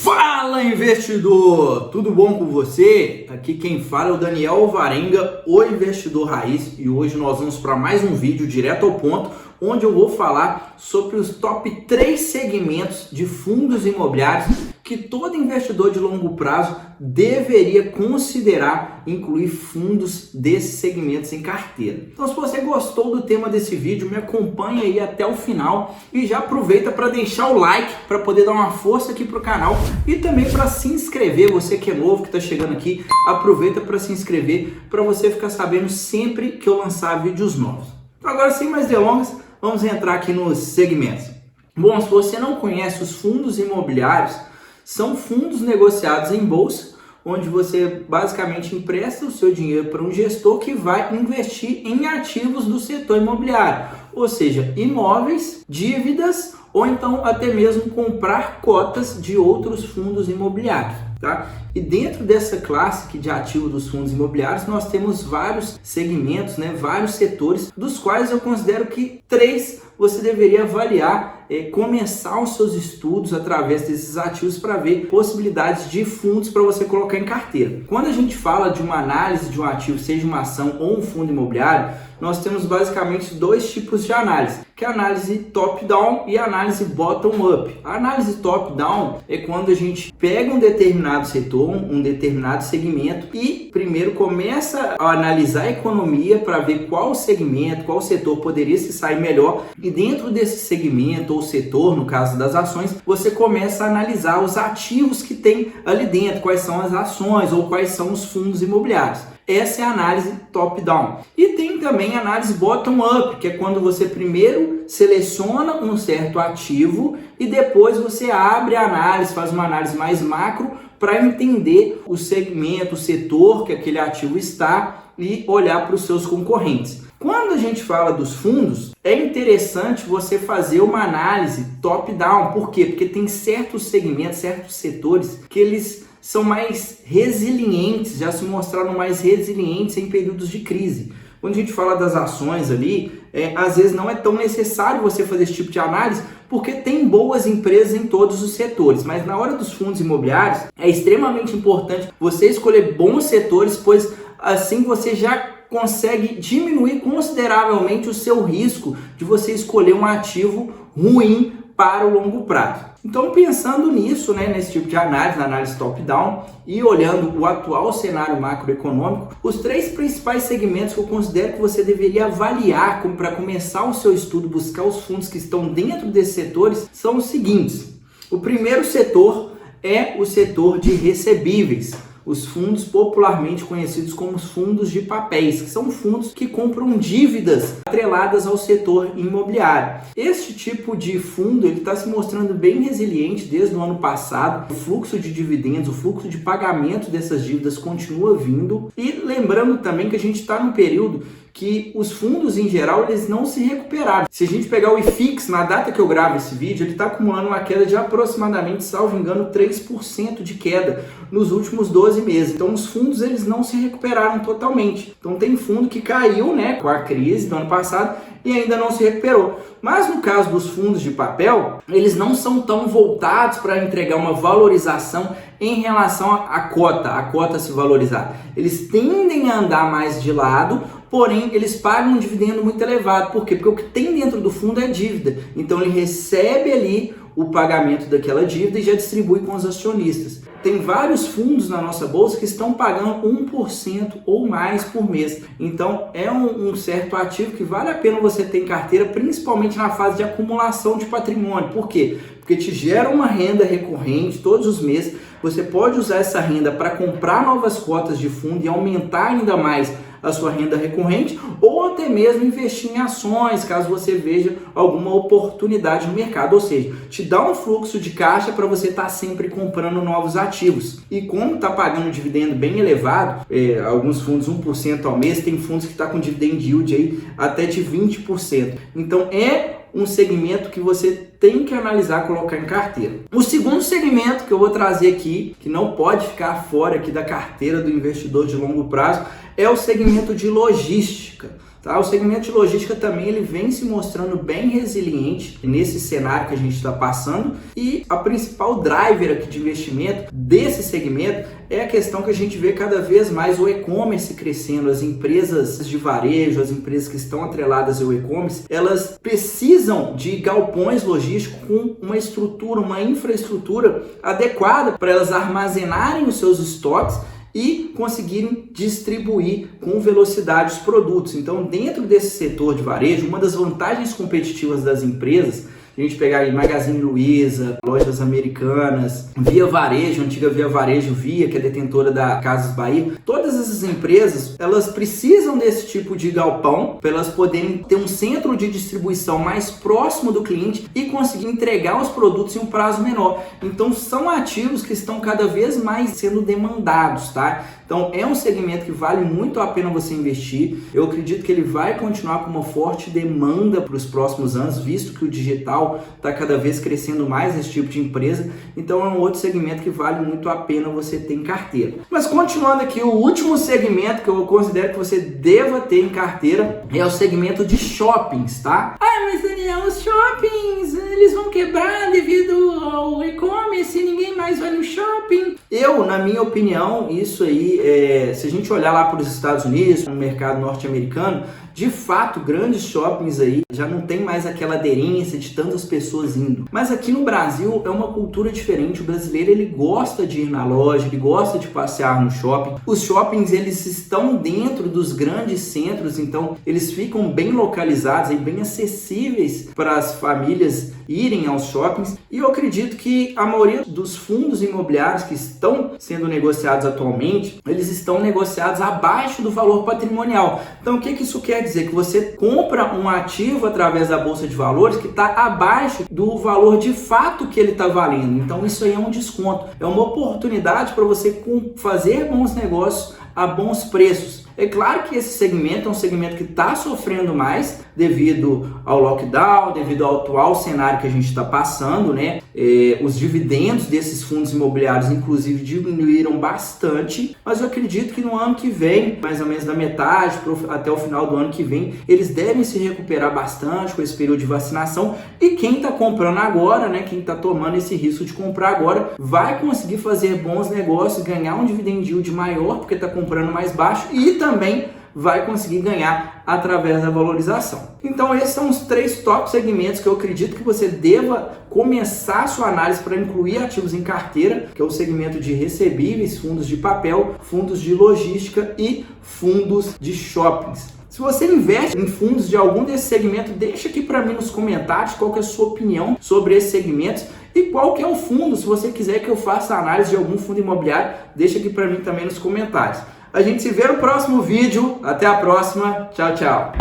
Fala, investidor! Tudo bom com você? Aqui quem fala é o Daniel Alvarenga, o investidor raiz, e hoje nós vamos para mais um vídeo direto ao ponto, onde eu vou falar sobre os top 3 segmentos de fundos imobiliários que todo investidor de longo prazo deveria considerar incluir fundos desses segmentos em carteira. Então, se você gostou do tema desse vídeo, me acompanha aí até o final e já aproveita para deixar o like para poder dar uma força aqui para o canal e também para se inscrever. Você que é novo, que está chegando aqui, aproveita para se inscrever para você ficar sabendo sempre que eu lançar vídeos novos. Então, agora, sem mais delongas, vamos entrar aqui nos segmentos. Bom, se você não conhece os fundos imobiliários, são fundos negociados em bolsa, onde você basicamente empresta o seu dinheiro para um gestor que vai investir em ativos do setor imobiliário, ou seja, imóveis, dívidas ou então até mesmo comprar cotas de outros fundos imobiliários. Tá? E dentro dessa classe de ativo dos fundos imobiliários, nós temos vários segmentos, vários setores, dos quais eu considero que 3 você deveria avaliar, começar os seus estudos através desses ativos para ver possibilidades de fundos para você colocar em carteira. Quando a gente fala de uma análise de um ativo, seja uma ação ou um fundo imobiliário, nós temos basicamente 2 tipos de análise, que é a análise top-down e a análise bottom-up. A análise top-down é quando a gente pega um determinado setor, um determinado segmento e primeiro começa a analisar a economia para ver qual segmento, qual setor poderia se sair melhor, e dentro desse segmento ou setor, no caso das ações, você começa a analisar os ativos que tem ali dentro, quais são as ações ou quais são os fundos imobiliários. Essa é a análise top-down. E tem também a análise bottom-up, que é quando você primeiro seleciona um certo ativo e depois você abre a análise, faz uma análise mais macro para entender o segmento, o setor que aquele ativo está e olhar para os seus concorrentes. Quando a gente fala dos fundos, é interessante você fazer uma análise top-down. Por quê? Porque tem certos segmentos, certos setores que eles são mais resilientes, já se mostraram mais resilientes em períodos de crise. Quando a gente fala das ações ali, às vezes não é tão necessário você fazer esse tipo de análise, porque tem boas empresas em todos os setores. Mas na hora dos fundos imobiliários, é extremamente importante você escolher bons setores, pois assim você já consegue diminuir consideravelmente o seu risco de você escolher um ativo ruim para o longo prazo. Então, pensando nisso, nesse tipo de análise, na análise top-down e olhando o atual cenário macroeconômico, os 3 principais segmentos que eu considero que você deveria avaliar para começar o seu estudo, buscar os fundos que estão dentro desses setores, são os seguintes. O primeiro setor é o setor de recebíveis. Os fundos popularmente conhecidos como os fundos de papéis, que são fundos que compram dívidas atreladas ao setor imobiliário. Este tipo de fundo está se mostrando bem resiliente desde o ano passado. O fluxo de dividendos, o fluxo de pagamento dessas dívidas continua vindo. E lembrando também que a gente está num período que os fundos em geral eles não se recuperaram. Se a gente pegar o IFIX, na data que eu gravo esse vídeo, ele está acumulando uma queda de aproximadamente, salvo engano, 3% de queda nos últimos 12 meses. Então os fundos eles não se recuperaram totalmente. Então tem fundo que caiu com a crise do ano passado e ainda não se recuperou. Mas no caso dos fundos de papel, eles não são tão voltados para entregar uma valorização em relação à cota se valorizar. Eles tendem a andar mais de lado, porém eles pagam um dividendo muito elevado. Por quê? Porque o que tem dentro do fundo é dívida. Então ele recebe ali o pagamento daquela dívida e já distribui com os acionistas. Tem vários fundos na nossa bolsa que estão pagando 1% ou mais por mês. Então é um certo ativo que vale a pena você ter em carteira, principalmente na fase de acumulação de patrimônio. Por quê? Porque te gera uma renda recorrente todos os meses. Você pode usar essa renda para comprar novas cotas de fundo e aumentar ainda mais a sua renda recorrente, ou até mesmo investir em ações, caso você veja alguma oportunidade no mercado, ou seja, te dá um fluxo de caixa para você estar sempre comprando novos ativos. E como está pagando um dividendo bem elevado, alguns fundos 1% ao mês, tem fundos que está com dividend yield aí até de 20%. Então é um segmento que você tem que analisar, colocar em carteira. O segundo segmento que eu vou trazer aqui, que não pode ficar fora aqui da carteira do investidor de longo prazo, é o segmento de logística. Tá? O segmento de logística também ele vem se mostrando bem resiliente nesse cenário que a gente está passando, e a principal driver aqui de investimento desse segmento é a questão que a gente vê cada vez mais o e-commerce crescendo. As empresas de varejo, as empresas que estão atreladas ao e-commerce, elas precisam de galpões logísticos com uma estrutura, uma infraestrutura adequada para elas armazenarem os seus estoques e conseguirem distribuir com velocidade os produtos. Então, dentro desse setor de varejo, uma das vantagens competitivas das empresas, a gente pegar aí Magazine Luiza, Lojas Americanas, Via Varejo, antiga Via Varejo Via, que é detentora da Casas Bahia, todas essas empresas, elas precisam desse tipo de galpão para elas poderem ter um centro de distribuição mais próximo do cliente e conseguir entregar os produtos em um prazo menor. Então, são ativos que estão cada vez mais sendo demandados, tá? Então, é um segmento que vale muito a pena você investir. Eu acredito que ele vai continuar com uma forte demanda para os próximos anos, visto que o digital está cada vez crescendo mais nesse tipo de empresa. Então, é um outro segmento que vale muito a pena você ter em carteira. Mas, continuando aqui, o último segmento que eu considero que você deva ter em carteira é o segmento de shoppings, tá? Ah, mas Daniel, os shoppings, eles vão quebrar devido ao e-commerce, ninguém mais vai no shopping. Eu, na minha opinião, isso aí, se a gente olhar lá para os Estados Unidos, no mercado norte-americano, de fato, grandes shoppings aí já não tem mais aquela aderência de tantas pessoas indo. Mas aqui no Brasil é uma cultura diferente. O brasileiro, ele gosta de ir na loja, ele gosta de passear no shopping. Os shoppings, eles estão dentro dos grandes centros, então eles ficam bem localizados e bem acessíveis para as famílias irem aos shoppings. E eu acredito que a maioria dos fundos imobiliários que estão sendo negociados atualmente, eles estão negociados abaixo do valor patrimonial. Então, o que isso quer dizer? Que você compra um ativo através da Bolsa de Valores que está abaixo do valor de fato que ele está valendo. Então, isso aí é um desconto. É uma oportunidade para você fazer bons negócios a bons preços. É claro que esse segmento é um segmento que está sofrendo mais devido ao lockdown, devido ao atual cenário que a gente está passando, né? Os dividendos desses fundos imobiliários, inclusive, diminuíram bastante, mas eu acredito que no ano que vem, mais ou menos da metade até o final do ano que vem, eles devem se recuperar bastante com esse período de vacinação, e quem está comprando agora, né? Quem está tomando esse risco de comprar agora, vai conseguir fazer bons negócios, ganhar um dividend yield maior, porque está comprando mais baixo, e também vai conseguir ganhar através da valorização. Então, esses são os 3 top segmentos que eu acredito que você deva começar a sua análise para incluir ativos em carteira, que é o segmento de recebíveis, fundos de papel, fundos de logística e fundos de shoppings. Se você investe em fundos de algum desses segmentos, deixa aqui para mim nos comentários qual que é a sua opinião sobre esses segmentos e qual que é o fundo. Se você quiser que eu faça a análise de algum fundo imobiliário, deixa aqui para mim também nos comentários. A gente se vê no próximo vídeo. Até a próxima. Tchau, tchau.